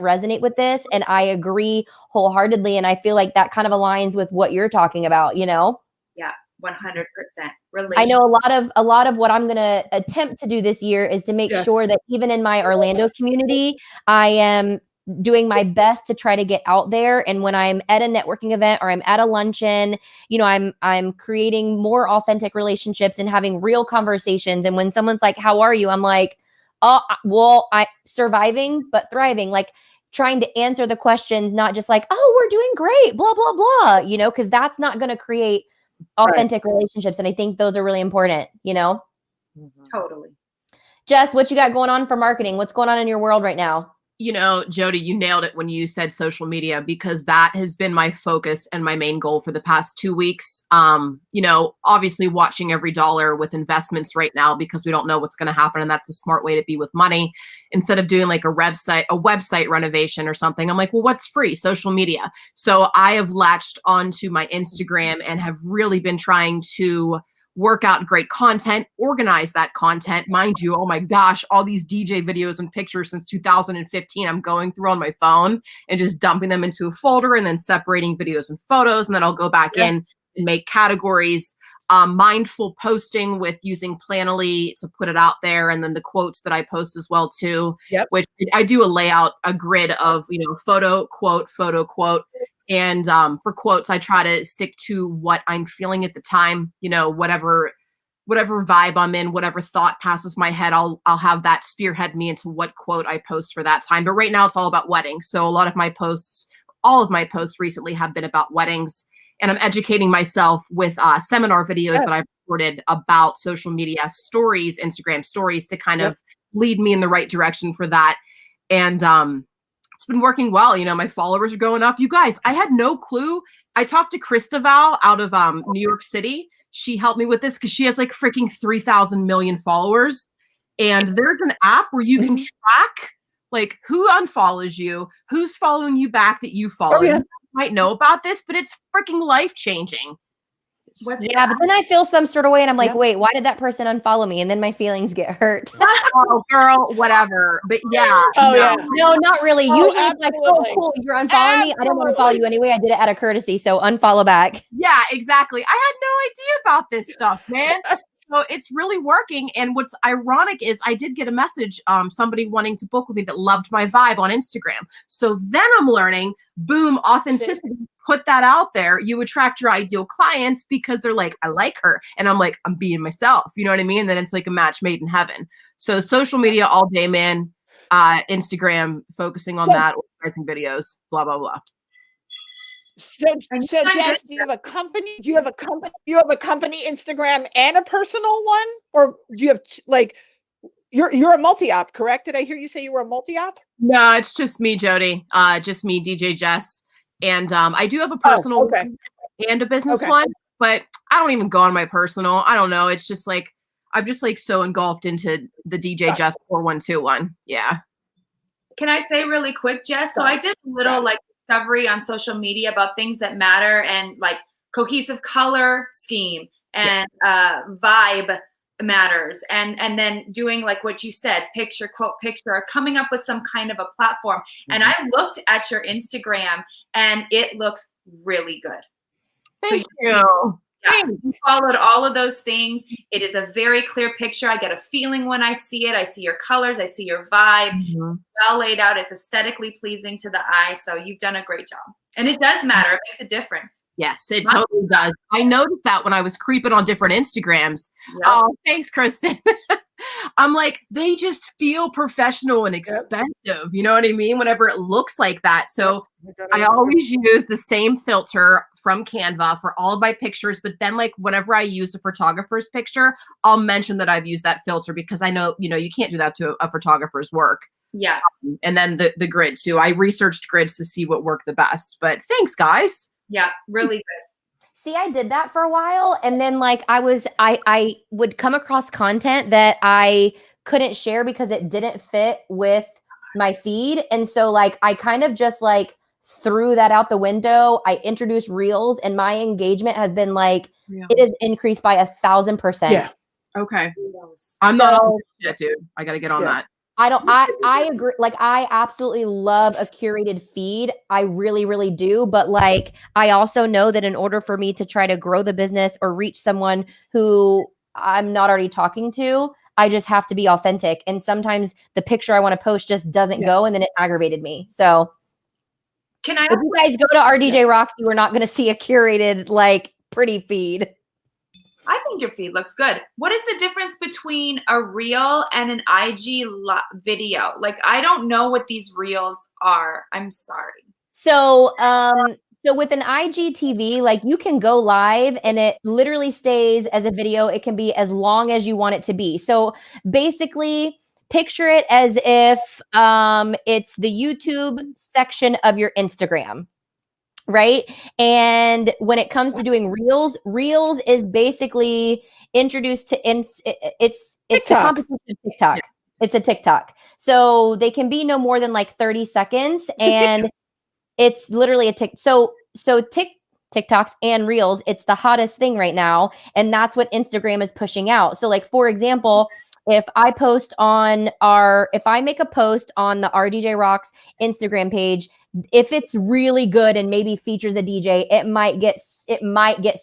resonate with this. And I agree wholeheartedly. And I feel like that kind of aligns with what you're talking about, Yeah, 100%. I know a lot of what I'm going to attempt to do this year is to make sure that even in my Orlando community, I am doing my best to try to get out there. And when I'm at a networking event or I'm at a luncheon, I'm creating more authentic relationships and having real conversations. And when someone's like, how are you? I'm like, oh, well, I'm surviving, but thriving, like trying to answer the questions, not just like, oh, we're doing great, blah, blah, blah, because that's not going to create authentic relationships. And I think those are really important, Totally. Jess, what you got going on for marketing? What's going on in your world right now? Jody, you nailed it when you said social media, because that has been my focus and my main goal for the past 2 weeks. Obviously watching every dollar with investments right now because we don't know what's going to happen. And that's a smart way to be with money. Instead of doing like a website renovation or something, I'm like, well, what's free? Social media. So I have latched onto my Instagram and have really been trying to work out great content, organize that content. Mind you, oh my gosh, all these DJ videos and pictures since 2015, I'm going through on my phone and just dumping them into a folder and then separating videos and photos. And then I'll go back in and make categories. Mindful posting with using Planoly to put it out there. And then the quotes that I post as well too, which I do a grid of, photo, quote. And for quotes, I try to stick to what I'm feeling at the time, whatever vibe I'm in, whatever thought passes my head, I'll have that spearhead me into what quote I post for that time. But right now it's all about weddings. So all of my posts recently have been about weddings, and I'm educating myself with seminar videos that I've recorded about social media stories, Instagram stories, to kind of lead me in the right direction for that. And it's been working well. My followers are going up. You guys, I had no clue. I talked to Christabel out of New York City. she helped me with this because she has like freaking 3,000 million followers. And there's an app where you can track like who unfollows you, who's following you back that you follow. You might know about this, but it's freaking life-changing. Yeah, but then I feel some sort of way and I'm like, wait, why did that person unfollow me? And then my feelings get hurt. Oh, girl, whatever. But yeah. No, not really. Usually it's like, oh, absolutely. cool, you're unfollowing me. I don't want to follow you anyway. I did it out of courtesy. So unfollow back. Yeah, exactly. I had no idea about this stuff, man. So it's really working. And what's ironic is I did get a message, somebody wanting to book with me that loved my vibe on Instagram. So then I'm learning, boom, authenticity, put that out there. You attract your ideal clients because they're like, I like her. And I'm like, I'm being myself. You know what I mean? And then it's like a match made in heaven. So social media all day, man. Instagram, focusing on that, organizing videos, blah, blah, blah. So Jess, do you have a company? Do you have a company? Do you have a company Instagram and a personal one, or do you have like you're a multi-op? Correct? Did I hear you say you were a multi-op? No, it's just me, Jody. Just me, DJ Jess, and I do have a personal one and a business one, but I don't even go on my personal. I don't know. It's just like I'm just like so engulfed into the DJ Jess 4121. Yeah. Can I say really quick, Jess? So I did a little like discovery on social media about things that matter and like cohesive color scheme and vibe matters, and then doing like what you said, picture, quote picture, or coming up with some kind of a platform. And I looked at your Instagram and it looks really good. Thank you. Yeah, you followed all of those things. It is a very clear picture. I get a feeling when I see it. I see your colors. I see your vibe. Well laid out. It's aesthetically pleasing to the eye. So you've done a great job. And it does matter. It makes a difference. Yes, it totally does. I noticed that when I was creeping on different Instagrams. Yep. Oh, thanks, Kristin. I'm like, they just feel professional and expensive. You know what I mean? Whenever it looks like that. So I always use the same filter from Canva for all of my pictures. But then like whenever I use a photographer's picture, I'll mention that I've used that filter because I know, you know, you can't do that to a photographer's work. Yeah. And then the grid too. I researched grids to see what worked the best. But thanks, guys. Yeah, really good. See, I did that for a while. And then like I would come across content that I couldn't share because it didn't fit with my feed. And so like I kind of just like threw that out the window. I introduced reels and my engagement has been like, it has increased by 1,000%. Yeah. Okay. I'm not on that yet, dude. I got to get on that. I agree. Like I absolutely love a curated feed. I really, really do. But like, I also know that in order for me to try to grow the business or reach someone who I'm not already talking to, I just have to be authentic. And sometimes the picture I want to post just doesn't go. And then it aggravated me. So if you guys go to RDJ Roxy, we're not going to see a curated, like pretty feed. I think your feed looks good. What is the difference between a reel and an IG video? Like, I don't know what these reels are. I'm sorry. So, so with an IGTV, like you can go live and it literally stays as a video. It can be as long as you want it to be. So basically picture it as if it's the YouTube section of your Instagram. Right. And when it comes to doing reels is basically introduced to it's the competition of TikTok. It's a TikTok. So they can be no more than like 30 seconds and it's literally a TikToks and reels. It's the hottest thing right now. And that's what Instagram is pushing out. So like, for example, if I make a post on the RDJ Rocks Instagram page, if it's really good and maybe features a DJ, it might get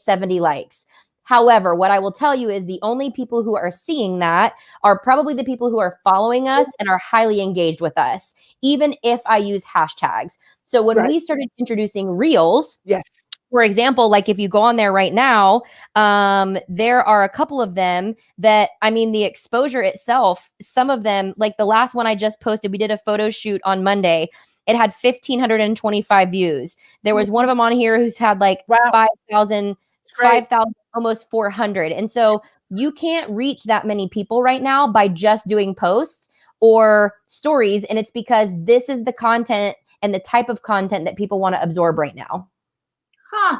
70 likes. However, what I will tell you is the only people who are seeing that are probably the people who are following us and are highly engaged with us, even if I use hashtags. So when we started introducing reels, for example, like if you go on there right now, there are a couple of them that, I mean, the exposure itself, some of them, like the last one I just posted, we did a photo shoot on Monday. It had 1,525 views. There was one of them on here who's had like 5,000, almost 400. And so you can't reach that many people right now by just doing posts or stories. And it's because this is the content and the type of content that people want to absorb right now. Huh.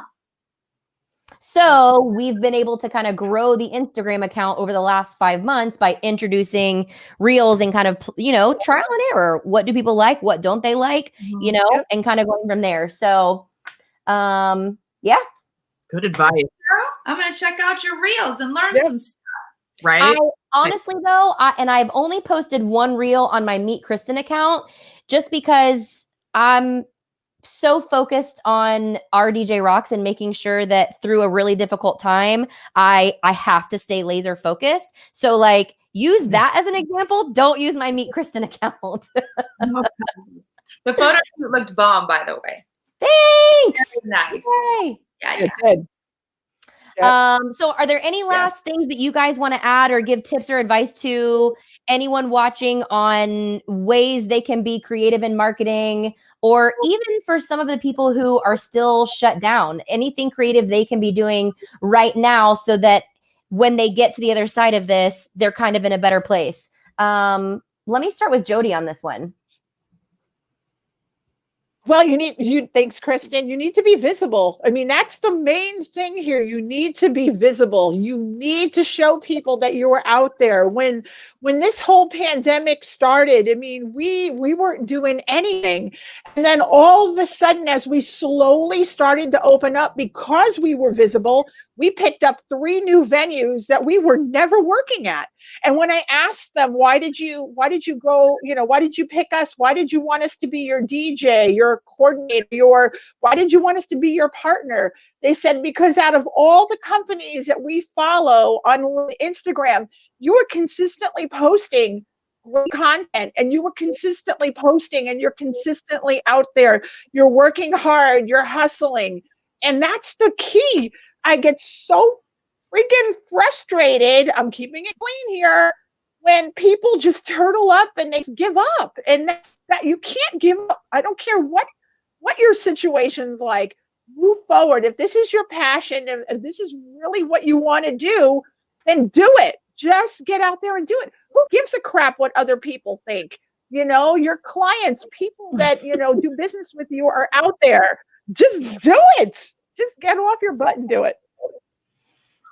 So we've been able to kind of grow the Instagram account over the last 5 months by introducing reels and kind of, trial and error. What do people like? What don't they like? Yep. And kind of going from there. So, yeah. Good advice. Girl, I'm going to check out your reels and learn some stuff. Right? Honestly, though, I've only posted one reel on my Meet Kristin account just because I'm so focused on our DJ Rocks and making sure that through a really difficult time, I have to stay laser focused. So like use that as an example. Don't use my Meet Kristin account. The photo shoot looked bomb, by the way. Thanks. Very nice. Yay. It did. So are there any last things that you guys want to add or give tips or advice to anyone watching on ways they can be creative in marketing, or even for some of the people who are still shut down, anything creative they can be doing right now so that when they get to the other side of this, they're kind of in a better place? Let me start with Jody on this one. Well, thanks, Kristin. You need to be visible. I mean, that's the main thing here. You need to be visible. You need to show people that you are out there. When this whole pandemic started, I mean, we weren't doing anything. And then all of a sudden, as we slowly started to open up, because we were visible, we picked up 3 new venues that we were never working at. And when I asked them, why did you go, why did you pick us? Why did you want us to be your DJ, your coordinator, why did you want us to be your partner? They said, because out of all the companies that we follow on Instagram, you were consistently posting great content, and you were consistently posting, and you're consistently out there. You're working hard, you're hustling. And that's the key. I get so freaking frustrated. I'm keeping it clean here. When people just turtle up and they give up, and that you can't give up. I don't care what your situation's like. Move forward. If this is your passion, if this is really what you want to do, then do it. Just get out there and do it. Who gives a crap what other people think? Your clients, people that do business with you are out there. Just do it. Just get off your butt and do it.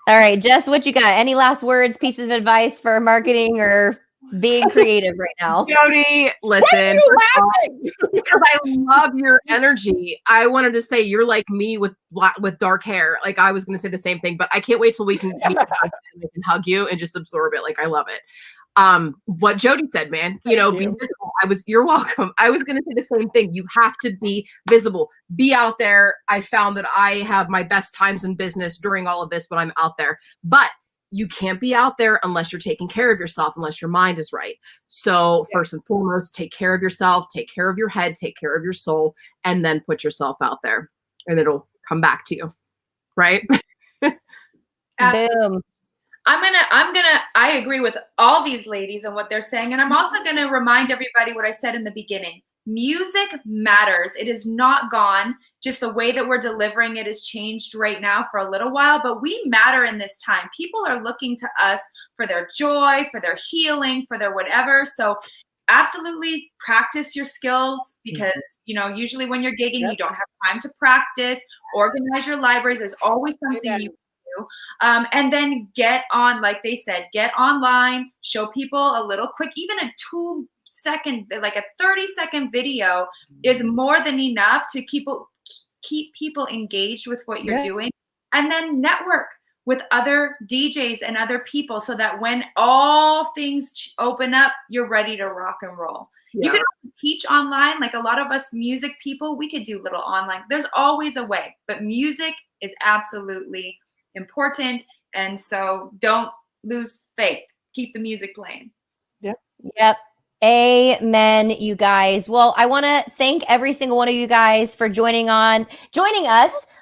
All right, Jess, what you got? Any last words, pieces of advice for marketing or being creative right now? Jody, listen, because I love your energy. I wanted to say you're like me with dark hair. Like I was going to say the same thing, but I can't wait till we can hug you and just absorb it. Like I love it. What Jody said, man, be visible. You're welcome. I was going to say the same thing. You have to be visible, be out there. I found that I have my best times in business during all of this when I'm out there, but you can't be out there unless you're taking care of yourself, unless your mind is right. So first and foremost, take care of yourself, take care of your head, take care of your soul, and then put yourself out there and it'll come back to you. Right? Boom. I agree with all these ladies and what they're saying. And I'm also going to remind everybody what I said in the beginning. Music matters. It is not gone. Just the way that we're delivering it has changed right now for a little while, but we matter in this time. People are looking to us for their joy, for their healing, for their whatever. So absolutely practice your skills, because, usually when you're gigging, you don't have time to practice. Organize your libraries. There's always something you do. And then get on, like they said, get online, show people a little quick, even a 2-second, like a 30-second video is more than enough to keep people engaged with what you're doing. And then network with other DJs and other people so that when all things open up, you're ready to rock and roll. You can teach online. Like a lot of us music people, we could do little online. There's always a way, but music is absolutely important. And so don't lose faith. Keep the music playing. Yep. Amen, you guys. Well, I want to thank every single one of you guys for joining us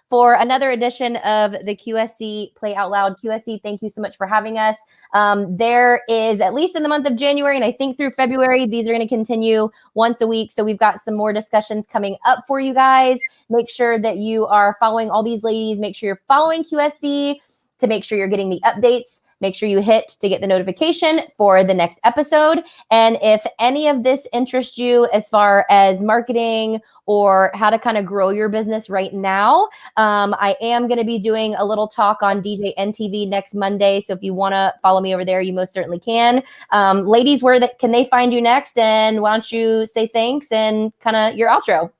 for another edition of the QSC Play Out Loud. QSC, thank you so much for having us. There is, at least in the month of January, and I think through February, these are going to continue once a week. So we've got some more discussions coming up for you guys. Make sure that you are following all these ladies. Make sure you're following QSC to make sure you're getting the updates make sure you hit to get the notification for the next episode. And if any of this interests you as far as marketing or how to kind of grow your business right now, I am going to be doing a little talk on DJ NTV next Monday. So if you want to follow me over there, you most certainly can. Ladies, where can they find you next? And why don't you say thanks and kind of your outro?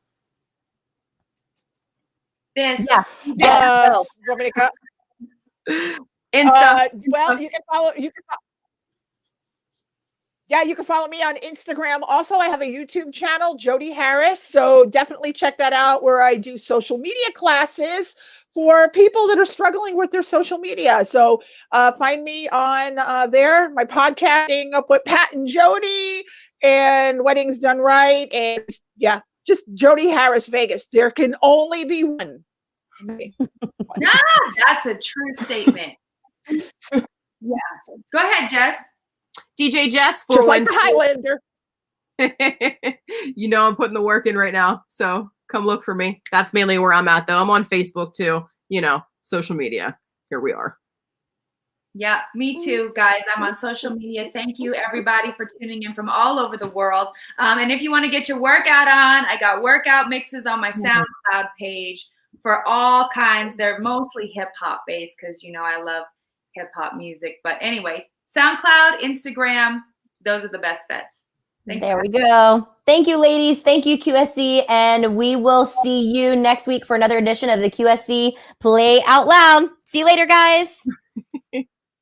This. Yeah. Want me to cut? Well, you can follow. You can follow me on Instagram. Also, I have a YouTube channel, Jody Harris. So definitely check that out, where I do social media classes for people that are struggling with their social media. So find me on there. My podcasting up with Pat and Jody, and Weddings Done Right, and just Jody Harris Vegas. There can only be one. That's a true statement. Yeah. Go ahead, Jess. DJ Jess Just like the Highlander. You know I'm putting the work in right now, so come look for me. That's mainly where I'm at, though. I'm on Facebook too. Social media. Here we are. Yeah, me too, guys. I'm on social media. Thank you, everybody, for tuning in from all over the world. And if you want to get your workout on, I got workout mixes on my SoundCloud page for all kinds. They're mostly hip hop based because I love hip hop music. But anyway, SoundCloud, Instagram, those are the best bets. Thanks. There we go. Thank you, ladies. Thank you, QSC. And we will see you next week for another edition of the QSC Play Out Loud. See you later, guys.